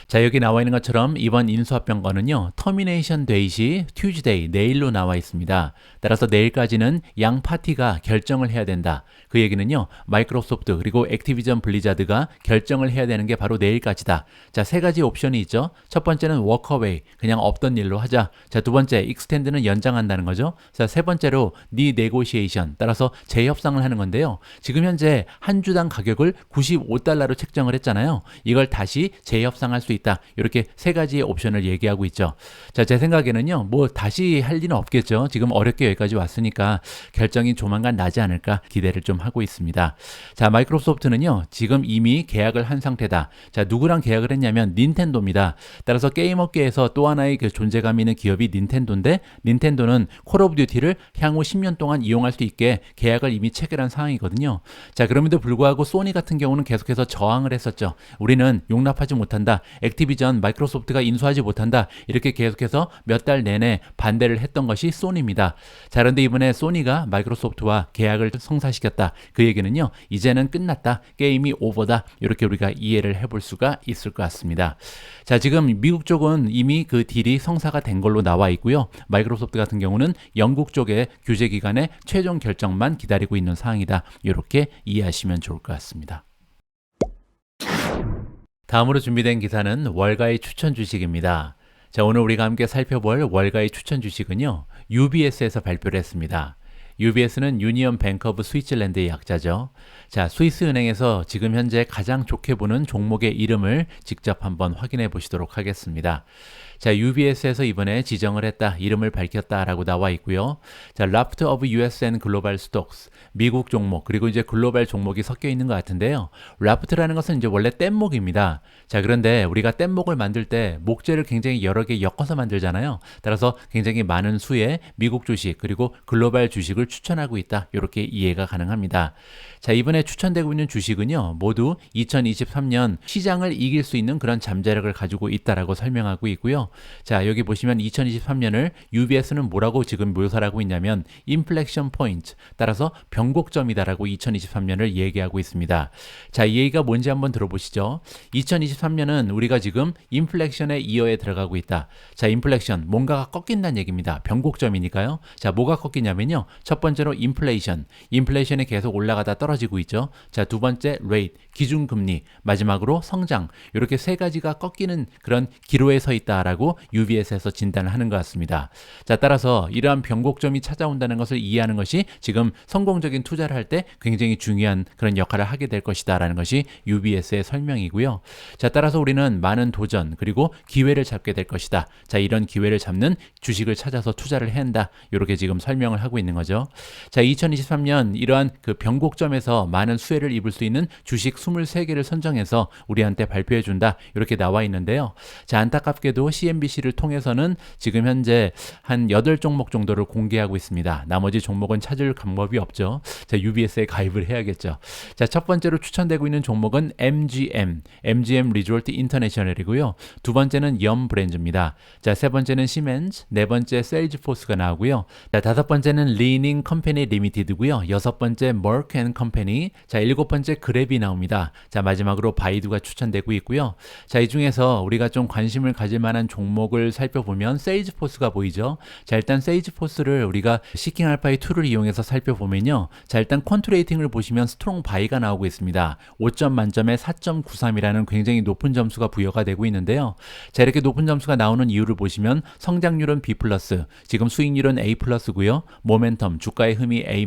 자, 여기 나와 있는 것처럼 이번 인수합병건은요, 터미네이션 데이시 튜즈데이, 내일로 나와 있습니다. 따라서 내일까지는 양 파티가 결정을 해야 된다. 그 얘기는요, 마이크로소프트 그리고 액티비전 블리자드가 결정을 해야 되는 게 바로 내일까지다. 자, 세 가지 가지 옵션이 있죠. 첫 번째는 walk away, 그냥 없던 일로 하자. 자, 두 번째, extend는 연장한다는 거죠. 자, 세 번째로 negotiation, 따라서 재협상을 하는 건데요. 지금 현재 한 주당 가격을 $95로 책정을 했잖아요. 이걸 다시 재협상할 수 있다. 이렇게 세 가지의 옵션을 얘기하고 있죠. 자, 제 생각에는요, 뭐 다시 할 일은 없겠죠. 지금 어렵게 여기까지 왔으니까 결정이 조만간 나지 않을까 기대를 좀 하고 있습니다. 자, 마이크로소프트는요, 지금 이미 계약을 한 상태다. 자, 누구랑 계약을 했냐면 닌텐도입니다. 따라서 게임업계에서 또 하나의 그 존재감 있는 기업이 닌텐도인데, 닌텐도는 콜 오브 듀티를 향후 10년 동안 이용할 수 있게 계약을 이미 체결한 상황이거든요. 자, 그럼에도 불구하고 소니 같은 경우는 계속해서 저항을 했었죠. 우리는 용납하지 못한다. 액티비전, 마이크로소프트가 인수하지 못한다. 이렇게 계속해서 몇 달 내내 반대를 했던 것이 소니입니다. 자, 그런데 이번에 소니가 마이크로소프트와 계약을 성사시켰다. 그 얘기는요, 이제는 끝났다. 게임이 오버다. 이렇게 우리가 이해를 해볼 수가 있을 것 같습니다. 자, 지금 미국 쪽은 이미 그 딜이 성사가 된 걸로 나와 있고요. 마이크로소프트 같은 경우는 영국 쪽의 규제 기관의 최종 결정만 기다리고 있는 상황이다. 이렇게 이해하시면 좋을 것 같습니다. 다음으로 준비된 기사는 월가의 추천 주식입니다. 자, 오늘 우리가 함께 살펴볼 월가의 추천 주식은요, UBS에서 발표를 했습니다. UBS는 유니언 뱅크 오브 스위tzerland의 약자죠. 자, 스위스 은행에서 지금 현재 가장 좋게 보는 종목의 이름을 직접 한번 확인해 보시도록 하겠습니다. 자, UBS에서 이번에 지정을 했다, 이름을 밝혔다라고 나와 있고요. 자, Raft of US and Global Stocks, 미국 종목 그리고 이제 글로벌 종목이 섞여 있는 것 같은데요. Raft라는 것은 이제 원래 뗏목입니다. 자, 그런데 우리가 뗏목을 만들 때 목재를 굉장히 여러 개 엮어서 만들잖아요. 따라서 굉장히 많은 수의 미국 주식 그리고 글로벌 주식을 추천하고 있다. 이렇게 이해가 가능합니다. 자, 이번에 추천되고 있는 주식은요, 모두 2023년 시장을 이길 수 있는 그런 잠재력을 가지고 있다라고 설명하고 있고요. 자, 여기 보시면 2023년을 UBS는 뭐라고 지금 묘사를 하고 있냐면 인플렉션 포인트, 따라서 변곡점이다라고 2023년을 얘기하고 있습니다. 자, 이 얘기가 뭔지 한번 들어보시죠. 2023년은 우리가 지금 인플렉션의 이어에 들어가고 있다. 자, 인플렉션, 뭔가가 꺾인다는 얘기입니다. 변곡점이니까요. 자, 뭐가 꺾이냐면요, 첫 번째로 인플레이션이 계속 올라가다 떨어지고 있죠. 자, 두 번째 레이트, 기준금리, 마지막으로 성장, 이렇게 세 가지가 꺾이는 그런 기로에 서 있다라고 UBS에서 진단을 하는 것 같습니다. 자, 따라서 이러한 변곡점이 찾아온다는 것을 이해하는 것이 지금 성공적인 투자를 할 때 굉장히 중요한 그런 역할을 하게 될 것이다 라는 것이 UBS의 설명이고요. 자, 따라서 우리는 많은 도전 그리고 기회를 잡게 될 것이다. 자, 이런 기회를 잡는 주식을 찾아서 투자를 해야 한다. 이렇게 지금 설명을 하고 있는 거죠. 자, 2023년 이러한 그 변곡점에서 많은 수혜를 입을 수 있는 주식 23개를 선정해서 우리한테 발표해 준다. 이렇게 나와 있는데요. 자, 안타깝게도 CNBC를 통해서는 지금 현재 한 8종목 정도를 공개하고 있습니다. 나머지 종목은 찾을 방법이 없죠. 자, UBS에 가입을 해야겠죠. 자, 첫 번째로 추천되고 있는 종목은 MGM 리조트 인터내셔널이고요. 두 번째는 염 브랜드입니다. 자, 세 번째는 시멘즈, 네 번째 세일즈포스가 나오고요. 자, 다섯 번째는 리닝 컴퍼니 리미티드고요. 여섯 번째 머크 앤 컴퍼니, 자, 일곱 번째 그랩이 나옵니다. 자, 마지막으로 바이두가 추천되고 있고요. 자, 이 중에서 우리가 좀 관심을 가질 만한 종목을 살펴보면 세일즈포스가 보이죠. 자, 일단 세일즈포스를 우리가 시킹 알파의 툴을 이용해서 살펴보면요. 자, 일단 콘트레이팅을 보시면 스트롱 바이가 나오고 있습니다. 5점 만점에 4.93이라는 굉장히 높은 점수가 부여가 되고 있는데요. 자, 이렇게 높은 점수가 나오는 이유를 보시면 성장률은 B+, 지금 수익률은 A+고요. 모멘텀, 주가의 흠이 A-,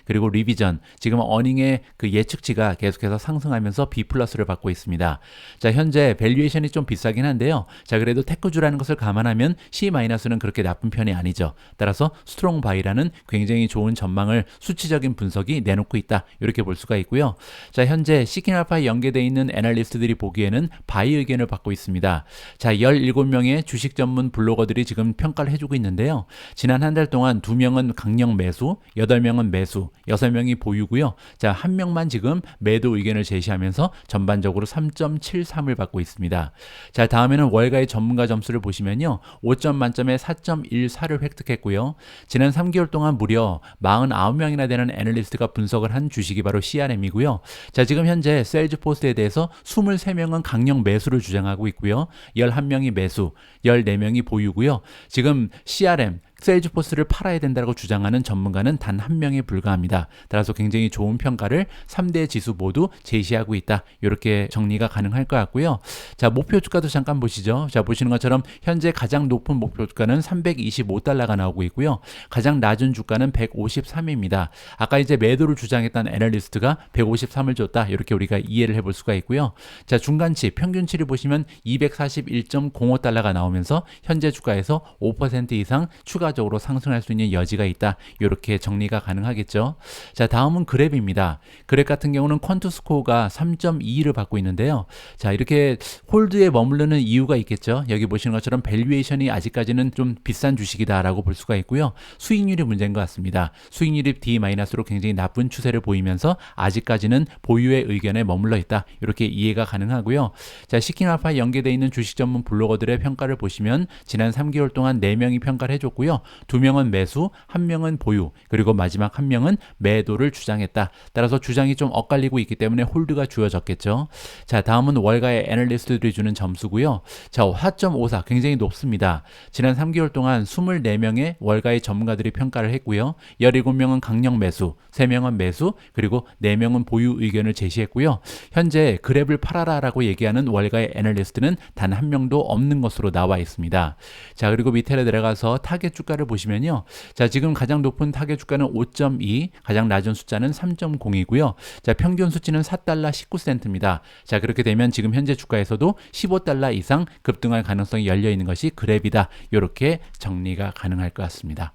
그리고 리비전, 지금 어닝의 그 예측치가 계속해서 상승하면서 B+를 받고 있습니다. 자, 현재 밸류에이션이 좀 비싸긴 한데요. 자, 그래도 테크주라는 것을 감안하면 C-는 그렇게 나쁜 편이 아니죠. 따라서 스트롱 바이라는 굉장히 좋은 전망을 수치적인 분석이 내놓고 있다. 이렇게 볼 수가 있고요. 자, 현재 시킹 알파에 연계되어 있는 애널리스트들이 보기에는 바이 의견을 받고 있습니다. 자, 17명의 주식 전문 블로거들이 지금 평가를 해주고 있는데요. 지난 한 달 동안 2명은 강력 매수, 8명은 매수, 6명이 보유고요. 자, 1명만 지금 매도 의견을 제시하면서 전반적으로 3.73을 받고 있습니다. 자, 다음에는 월가의 전문가 점수를 보시면요. 5점 만점에 4.14를 획득했고요. 지난 3개월 동안 무려 49명이나 되는 애널리스트가 분석을 한 주식이 바로 CRM이고요. 자, 지금 현재 세일즈포스에 대해서 23명은 강력 매수를 주장하고 있고요. 11명이 매수, 14명이 보유고요. 지금 CRM, 세일즈포스를 팔아야 된다고 주장하는 전문가는 단 한 명에 불과합니다. 따라서 굉장히 좋은 평가를 3대 지수 모두 제시하고 있다. 이렇게 정리가 가능할 것 같고요. 자, 목표 주가도 잠깐 보시죠. 자, 보시는 것처럼 현재 가장 높은 목표 주가는 325달러가 나오고 있고요. 가장 낮은 주가는 153입니다. 아까 이제 매도를 주장했던 애널리스트가 153을 줬다. 이렇게 우리가 이해를 해볼 수가 있고요. 자, 중간치, 평균치를 보시면 241.05달러가 나오면서 현재 주가에서 5% 이상 추가적으로 상승할 수 있는 여지가 있다. 이렇게 정리가 가능하겠죠. 자, 다음은 그랩입니다. 그랩 같은 경우는 퀀트 스코어가 3.22를 받고 있는데요. 자, 이렇게 홀드에 머무르는 이유가 있겠죠. 여기 보시는 것처럼 밸류에이션이 아직까지는 좀 비싼 주식이다라고 볼 수가 있고요. 수익률이 문제인 것 같습니다. 수익률이 D-로 굉장히 나쁜 추세를 보이면서 아직까지는 보유의 의견에 머물러 있다. 이렇게 이해가 가능하고요. 자, 시킨알파에 연계되어 있는 주식 전문 블로거들의 평가를 보시면 지난 3개월 동안 4명이 평가를 해줬고요. 2명은 매수, 1명은 보유, 그리고 마지막 1명은 매도를 주장했다. 따라서 주장이 좀 엇갈리고 있기 때문에 홀드가 주어졌겠죠. 자, 다음은 월가의 애널리스트들이 주는 점수고요. 자, 4.54 굉장히 높습니다. 지난 3개월 동안 24명의 월가의 전문가들이 평가를 했고요. 17명은 강력 매수, 3명은 매수, 그리고 4명은 보유 의견을 제시했고요. 현재 그랩을 팔아라라고 얘기하는 월가의 애널리스트는 단 한 명도 없는 것으로 나와 있습니다. 자, 그리고 밑에 내려가서 타겟 주가를 보시면요. 자, 지금 가장 높은 타겟 주가는 5.2, 가장 낮은 숫자는 3.0이고요. 자, 평균 수치는 4달러 19센트입니다. 자, 그렇게 되면 지금 현재 주가에서도 15달러 이상 급등할 가능성이 열려 있는 것이 그랩이다. 이렇게 정리가 가능할 것 같습니다.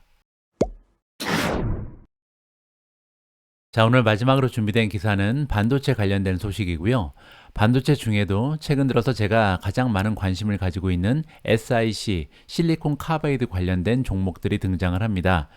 자, 오늘 마지막으로 준비된 기사는 반도체 관련된 소식이고요. 반도체 중에도 최근 들어서 제가 가장 많은 관심을 가지고 있는 SiC, 실리콘 카바이드 관련된 종목들이 등장을 합니다.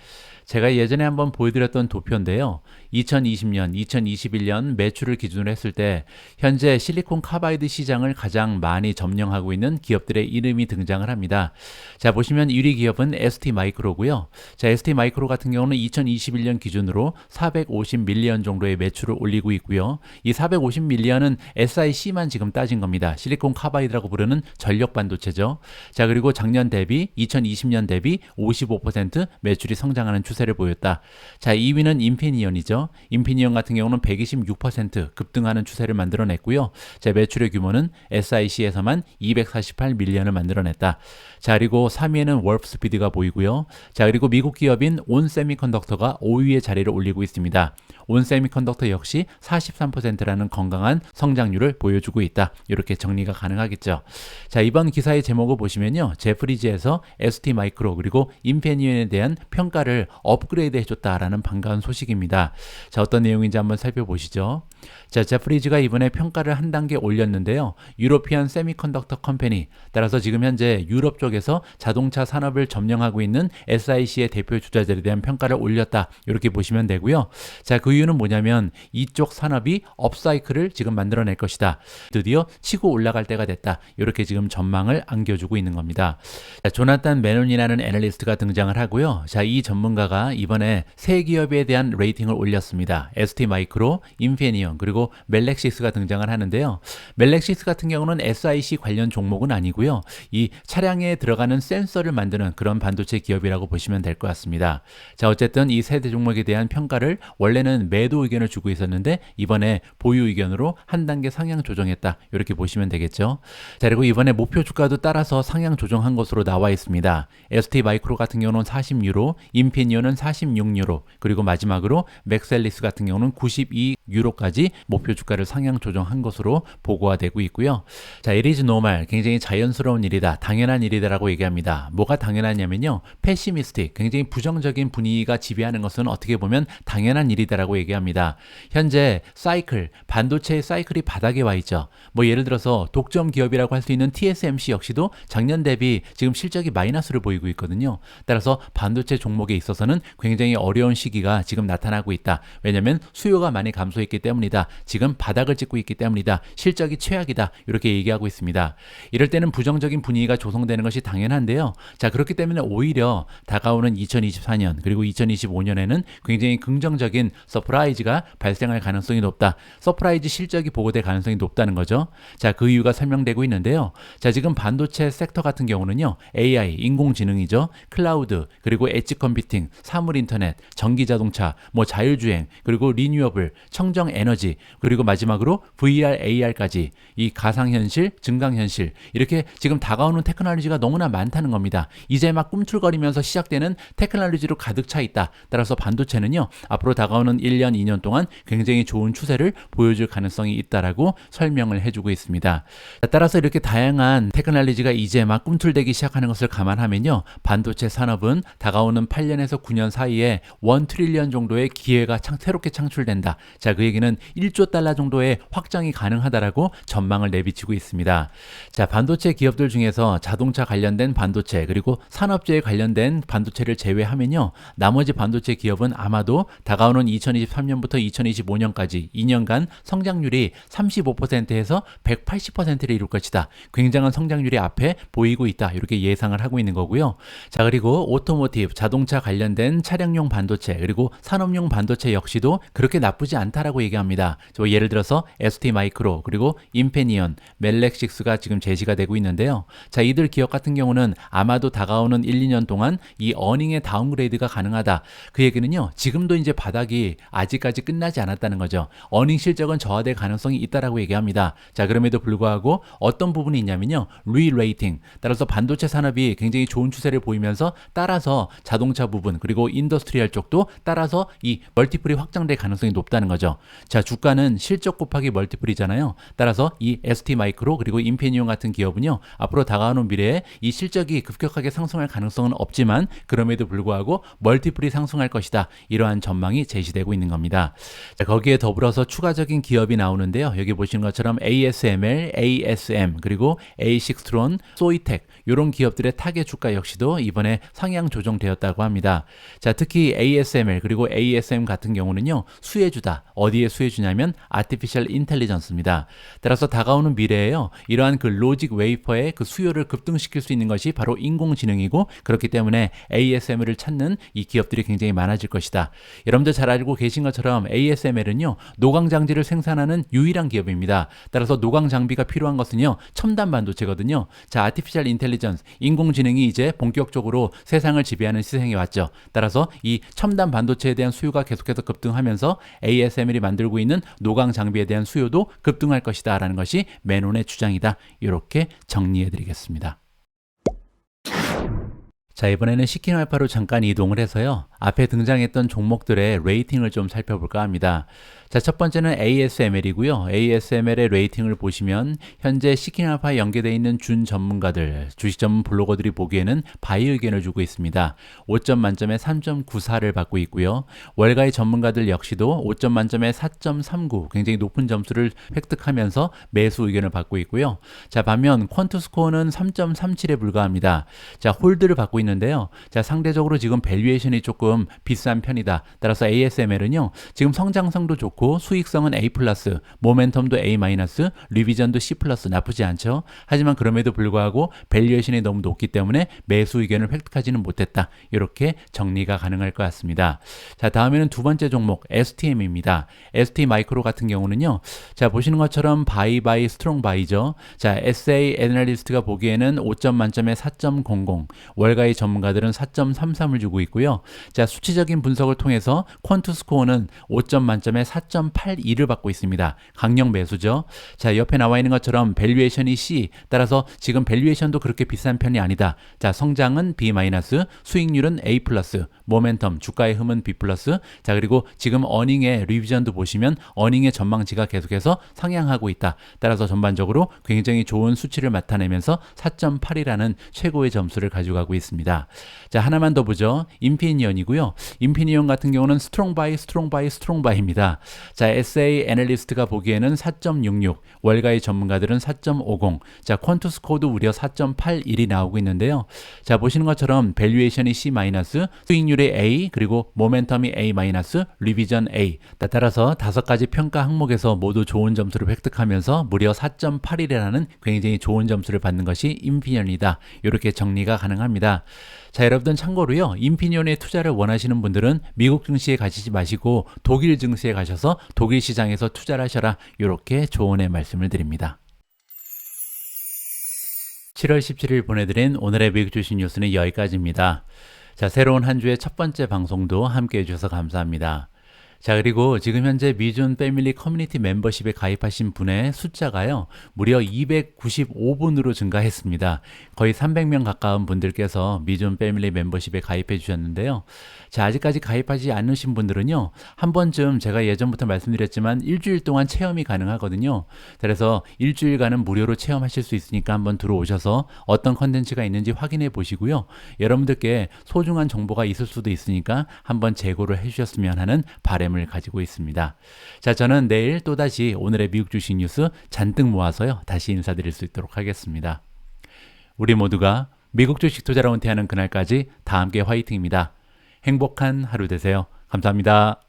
제가 예전에 한번 보여드렸던 도표인데요. 2020년, 2021년 매출을 기준으로 했을 때 현재 실리콘 카바이드 시장을 가장 많이 점령하고 있는 기업들의 이름이 등장을 합니다. 자, 보시면 1위 기업은 ST마이크로고요. 자, ST마이크로 같은 경우는 2021년 기준으로 450밀리언 정도의 매출을 올리고 있고요. 이 450밀리언은 SiC만 지금 따진 겁니다. 실리콘 카바이드라고 부르는 전력 반도체죠. 자, 그리고 작년 대비 2020년 대비 55% 매출이 성장하는 추세를 보였다. 자, 2위는 인피니언이죠. 인피니언 같은 경우는 126% 급등하는 추세를 만들어냈고요. 자, 매출의 규모는 SiC에서만 248밀리언을 만들어냈다. 자, 그리고 3위에는 월프스피드가 보이고요. 자, 그리고 미국 기업인 온세미컨덕터가 5위에 자리를 올리고 있습니다. 온세미컨덕터 역시 43%라는 건강한 성장률을 보여주고 있다. 이렇게 정리가 가능하겠죠. 자, 이번 기사의 제목을 보시면요. 제프리지에서 ST마이크로 그리고 인피니언에 대한 평가를 업그레이드 해줬다라는 반가운 소식입니다. 자, 어떤 내용인지 한번 살펴보시죠. 자, 제프리지가 이번에 평가를 한 단계 올렸는데요. 유로피안 세미컨덕터 컴퍼니, 따라서 지금 현재 유럽 쪽에서 자동차 산업을 점령하고 있는 SiC의 대표 주자들에 대한 평가를 올렸다. 이렇게 보시면 되고요. 자, 그 이유는 뭐냐면 이쪽 산업이 업사이클을 지금 만들어낼 것이다. 드디어 치고 올라갈 때가 됐다. 이렇게 지금 전망을 안겨주고 있는 겁니다. 자, 조나탄 메논이라는 애널리스트가 등장을 하고요. 자, 이 전문가가 이번에 세 기업에 대한 레이팅을 올렸습니다. ST마이크로, 인피니언, 그리고 멜렉시스가 등장을 하는데요. 멜렉시스 같은 경우는 SiC 관련 종목은 아니고요. 이 차량에 들어가는 센서를 만드는 그런 반도체 기업이라고 보시면 될 것 같습니다. 자, 어쨌든 이 세 종목에 대한 평가를 원래는 매도 의견을 주고 있었는데 이번에 보유 의견으로 한 단계 상향 조정했다. 이렇게 보시면 되겠죠. 자, 그리고 이번에 목표 주가도 따라서 상향 조정한 것으로 나와 있습니다. ST마이크로 같은 경우는 40유로, 인피니언은 46유로, 그리고 마지막으로 맥셀리스 같은 경우는 92유로까지 목표 주가를 상향 조정한 것으로 보고가 되고 있고요. 자, it is normal, 굉장히 자연스러운 일이다, 당연한 일이다라고 얘기합니다. 뭐가 당연하냐면요, 패시미스틱, 굉장히 부정적인 분위기가 지배하는 것은 어떻게 보면 당연한 일이다라고 얘기합니다. 현재 사이클, 반도체의 사이클이 바닥에 와 있죠. 뭐 예를 들어서 독점 기업이라고 할 수 있는 TSMC 역시도 작년 대비 지금 실적이 마이너스를 보이고 있거든요. 따라서 반도체 종목에 있어서는 굉장히 어려운 시기가 지금 나타나고 있다. 왜냐하면 수요가 많이 감소했기 때문이다. 때문이다. 지금 바닥을 찍고 있기 때문이다. 실적이 최악이다. 이렇게 얘기하고 있습니다. 이럴 때는 부정적인 분위기가 조성되는 것이 당연한데요. 자, 그렇기 때문에 오히려 다가오는 2024년 그리고 2025년에는 굉장히 긍정적인 서프라이즈가 발생할 가능성이 높다. 서프라이즈 실적이 보고될 가능성이 높다는 거죠. 자, 그 이유가 설명되고 있는데요. 자, 지금 반도체 섹터 같은 경우는요. AI, 인공지능이죠. 클라우드, 그리고 엣지 컴퓨팅, 사물 인터넷, 전기 자동차, 뭐 자율주행, 그리고 리뉴어블, 청정 에너지, 그리고 마지막으로 VR, AR까지 이 가상현실, 증강현실 이렇게 지금 다가오는 테크놀로지가 너무나 많다는 겁니다. 이제 막 꿈틀거리면서 시작되는 테크놀로지로 가득 차 있다. 따라서 반도체는요. 앞으로 다가오는 1년, 2년 동안 굉장히 좋은 추세를 보여줄 가능성이 있다라고 설명을 해주고 있습니다. 따라서 이렇게 다양한 테크놀로지가 이제 막 꿈틀대기 시작하는 것을 감안하면요. 반도체 산업은 다가오는 8년에서 9년 사이에 1 트릴리언 정도의 기회가 새롭게 창출된다. 자, 그 얘기는 1조 달러 정도의 확장이 가능하다라고 전망을 내비치고 있습니다. 자, 반도체 기업들 중에서 자동차 관련된 반도체 그리고 산업재에 관련된 반도체를 제외하면요. 나머지 반도체 기업은 아마도 다가오는 2023년부터 2025년까지 2년간 성장률이 35%에서 180%를 이룰 것이다. 굉장한 성장률이 앞에 보이고 있다. 이렇게 예상을 하고 있는 거고요. 자, 그리고 오토모티브, 자동차 관련된 차량용 반도체 그리고 산업용 반도체 역시도 그렇게 나쁘지 않다라고 얘기합니다. 예를 들어서 ST마이크로 그리고 인페니언, 멜렉식스가 지금 제시가 되고 있는데요. 자, 이들 기업 같은 경우는 아마도 다가오는 1, 2년 동안 이 어닝의 다운그레이드가 가능하다. 그 얘기는요. 지금도 이제 바닥이 아직까지 끝나지 않았다는 거죠. 어닝 실적은 저하될 가능성이 있다라고 얘기합니다. 자, 그럼에도 불구하고 어떤 부분이 있냐면요. 리레이팅. 따라서 반도체 산업이 굉장히 좋은 추세를 보이면서 따라서 자동차 부분 그리고 인더스트리얼 쪽도 따라서 이 멀티플이 확장될 가능성이 높다는 거죠. 자, 주가는 실적 곱하기 멀티플이잖아요. 따라서 이 ST마이크로 그리고 인피니온 같은 기업은요. 앞으로 다가오는 미래에 이 실적이 급격하게 상승할 가능성은 없지만 그럼에도 불구하고 멀티플이 상승할 것이다. 이러한 전망이 제시되고 있는 겁니다. 자, 거기에 더불어서 추가적인 기업이 나오는데요. 여기 보시는 것처럼 ASML, ASM 그리고 에이식스트론, 소이텍 이런 기업들의 타겟 주가 역시도 이번에 상향 조정되었다고 합니다. 자, 특히 ASML 그리고 ASM 같은 경우는요. 수혜주다. 어디에 수혜주냐면 Artificial Intelligence입니다. 따라서 다가오는 미래에요. 이러한 그 로직 웨이퍼의 그 수요를 급등시킬 수 있는 것이 바로 인공지능이고 그렇기 때문에 ASML을 찾는 이 기업들이 굉장히 많아질 것이다. 여러분들 잘 알고 계신 것처럼 ASML은요. 노광 장비를 생산하는 유일한 기업입니다. 따라서 노광 장비가 필요한 것은요. 첨단 반도체거든요. 자, Artificial Intelligence, 인공지능이 이제 본격적으로 세상을 지배하는 시대에 왔죠. 따라서 이 첨단 반도체에 대한 수요가 계속해서 급등하면서 ASML이 만들고 있는 노광 장비에 대한 수요도 급등할 것이다 라는 것이 맨온의 주장이다. 이렇게 정리해 드리겠습니다. 자, 이번에는 시킨 알파로 잠깐 이동을 해서요. 앞에 등장했던 종목들의 레이팅을 좀 살펴볼까 합니다. 자, 첫 번째는 ASML이고요. ASML의 레이팅을 보시면 현재 시킨 알파에 연계되어 있는 준 전문가들, 주식 전문 블로거들이 보기에는 바이 의견을 주고 있습니다. 5점 만점에 3.94를 받고 있고요. 월가의 전문가들 역시도 5점 만점에 4.39, 굉장히 높은 점수를 획득하면서 매수 의견을 받고 있고요. 자, 반면 퀀트스코어는 3.37에 불과합니다. 자, 홀드를 받고 있는데요. 자, 상대적으로 지금 밸류에이션이 조금 비싼 편이다. 따라서 ASML은요. 지금 성장성도 좋고 수익성은 A+, 모멘텀도 A-, 리비전도 C+, 나쁘지 않죠. 하지만 그럼에도 불구하고 밸류에이션이 너무 높기 때문에 매수 의견을 획득하지는 못했다. 이렇게 정리가 가능할 것 같습니다. 자, 다음에는 두 번째 종목 STM입니다. ST마이크로 같은 경우는요. 자, 보시는 것처럼 바이 스트롱 바이죠. 자, SA 애널리스트가 보기에는 5점 만점에 4.00, 월가의 전문가들은 4.33을 주고 있고요. 자, 수치적인 분석을 통해서 퀀트스코어는 5점 만점에 4.82를 받고 있습니다. 강력 매수죠. 자, 옆에 나와 있는 것처럼 밸류에이션이 C, 따라서 지금 밸류에이션도 그렇게 비싼 편이 아니다. 자, 성장은 B-, 수익률은 A+, 모멘텀, 주가의 흠은 B+, 자, 그리고 지금 어닝의 리비전도 보시면 어닝의 전망치가 계속해서 상향하고 있다. 따라서 전반적으로 굉장히 좋은 수치를 나타내면서 4.8이라는 최고의 점수를 가져가고 있습니다. 자, 하나만 더 보죠. 인피니언이고요. 인피니언 같은 경우는 스트롱 바이입니다. 자, SA 애널리스트가 보기에는 4.66, 월가의 전문가들은 4.50, 자, 퀀투스코어도 무려 4.81이 나오고 있는데요. 자, 보시는 것처럼 밸류에이션이 C-, 수익률이 A, 그리고 모멘텀이 A-, 리비전 A. 따라서 5가지 평가 항목에서 모두 좋은 점수를 획득하면서 무려 4.81이라는 굉장히 좋은 점수를 받는 것이 인피니언이다. 이렇게 정리가 가능합니다. 자, 여러분들 참고로요, 인피니언에 투자를 원하시는 분들은 미국 증시에 가시지 마시고 독일 증시에 가셔서 독일 시장에서 투자를 하셔라. 이렇게 조언의 말씀을 드립니다. 7월 17일 보내드린 오늘의 미국 주식 뉴스는 여기까지입니다. 자, 새로운 한 주의 첫 번째 방송도 함께 해주셔서 감사합니다. 자, 그리고 지금 현재 미준 패밀리 커뮤니티 멤버십에 가입하신 분의 숫자가요, 무려 295분으로 증가했습니다. 거의 300명 가까운 분들께서 미준 패밀리 멤버십에 가입해 주셨는데요. 자, 아직까지 가입하지 않으신 분들은요, 한 번쯤 제가 예전부터 말씀드렸지만 일주일 동안 체험이 가능하거든요. 그래서 일주일간은 무료로 체험하실 수 있으니까 한번 들어오셔서 어떤 컨텐츠가 있는지 확인해 보시고요. 여러분들께 소중한 정보가 있을 수도 있으니까 한번 제고를 해주셨으면 하는 바람을 가지고 있습니다. 자, 저는 내일 또다시 오늘의 미국 주식 뉴스 잔뜩 모아서요, 다시 인사드릴 수 있도록 하겠습니다. 우리 모두가 미국 주식 투자로 은퇴하는 그날까지 다 함께 화이팅입니다. 행복한 하루 되세요. 감사합니다.